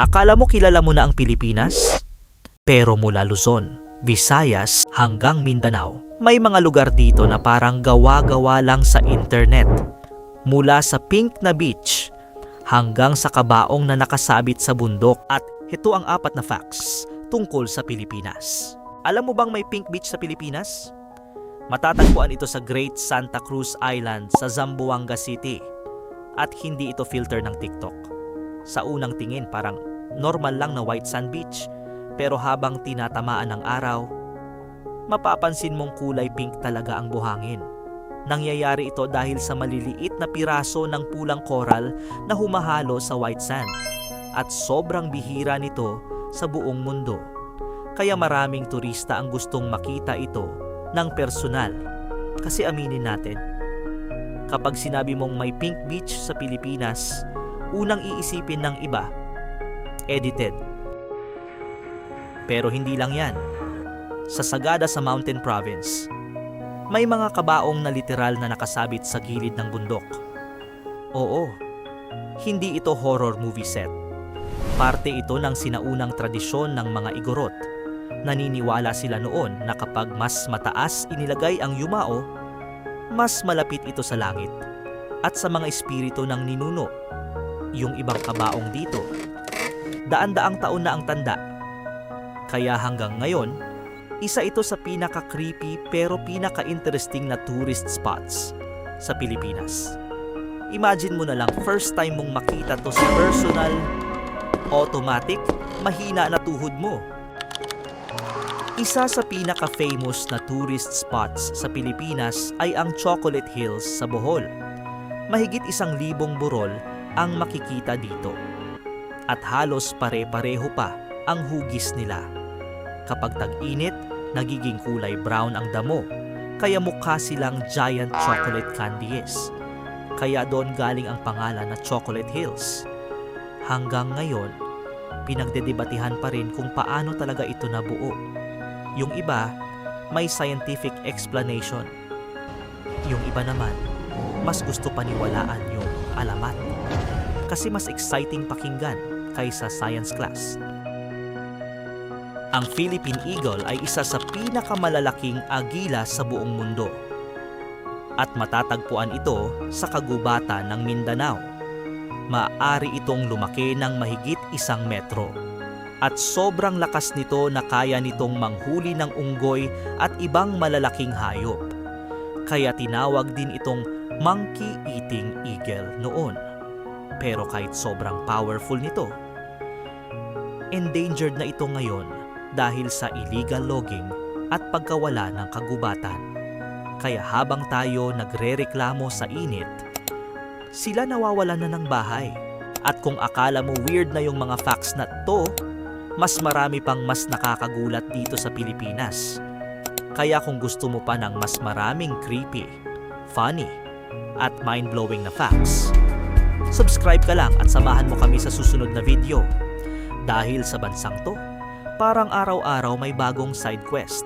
Akala mo kilala mo na ang Pilipinas? Pero mula Luzon, Visayas hanggang Mindanao, may mga lugar dito na parang gawa-gawa lang sa internet. Mula sa pink na beach hanggang sa kabaong na nakasabit sa bundok. At ito ang 4 na facts tungkol sa Pilipinas. Alam mo bang may pink beach sa Pilipinas? Matatagpuan ito sa Great Santa Cruz Island sa Zamboanga City. At hindi ito filter ng TikTok. Sa unang tingin parang normal lang na white sand beach. Pero habang tinatamaan ng araw, mapapansin mong kulay pink talaga ang buhangin. Nangyayari ito dahil sa maliliit na piraso ng pulang coral na humahalo sa white sand. At sobrang bihira nito sa buong mundo. Kaya maraming turista ang gustong makita ito ng personal. Kasi aminin natin, kapag sinabi mong may pink beach sa Pilipinas, unang iisipin ng iba, edited. Pero hindi lang yan. Sa Sagada sa Mountain Province, may mga kabaong na literal na nakasabit sa gilid ng bundok. Oo, hindi ito horror movie set. Parte ito ng sinaunang tradisyon ng mga Igorot. Naniniwala sila noon na kapag mas mataas inilagay ang yumao, mas malapit ito sa langit at sa mga espiritu ng ninuno. Yung ibang kabaong dito, daan-daang taon na ang tanda. Kaya hanggang ngayon, isa ito sa pinaka-creepy pero pinaka-interesting na tourist spots sa Pilipinas. Imagine mo na lang, first time mong makita to sa personal, automatic, mahina na tuhod mo. Isa sa pinaka-famous na tourist spots sa Pilipinas ay ang Chocolate Hills sa Bohol. Mahigit 1,000 burol ang makikita dito. At halos pare-pareho pa ang hugis nila. Kapag tag-init, nagiging kulay brown ang damo, kaya mukha silang giant chocolate candies. Kaya doon galing ang pangalan na Chocolate Hills. Hanggang ngayon, pinagdedebatehan pa rin kung paano talaga ito nabuo. Yung iba, may scientific explanation. Yung iba naman, mas gusto paniwalaan yung alamat. Kasi mas exciting pakinggan kaysa science class. Ang Philippine Eagle ay isa sa pinakamalalaking agila sa buong mundo. At matatagpuan ito sa kagubatan ng Mindanao. Maaari itong lumaki ng mahigit 1 metro. At sobrang lakas nito na kaya nitong manghuli ng unggoy at ibang malalaking hayop. Kaya tinawag din itong monkey-eating eagle noon. Pero kahit sobrang powerful nito, endangered na ito ngayon dahil sa illegal logging at pagkawala ng kagubatan. Kaya habang tayo nagrereklamo sa init, sila nawawalan na ng bahay. At kung akala mo weird na yung mga facts na to, mas marami pang mas nakakagulat dito sa Pilipinas. Kaya kung gusto mo pa ng mas maraming creepy, funny, at mind-blowing na facts, subscribe ka lang at samahan mo kami sa susunod na video. Dahil sa bansang to, parang araw-araw may bagong side quest.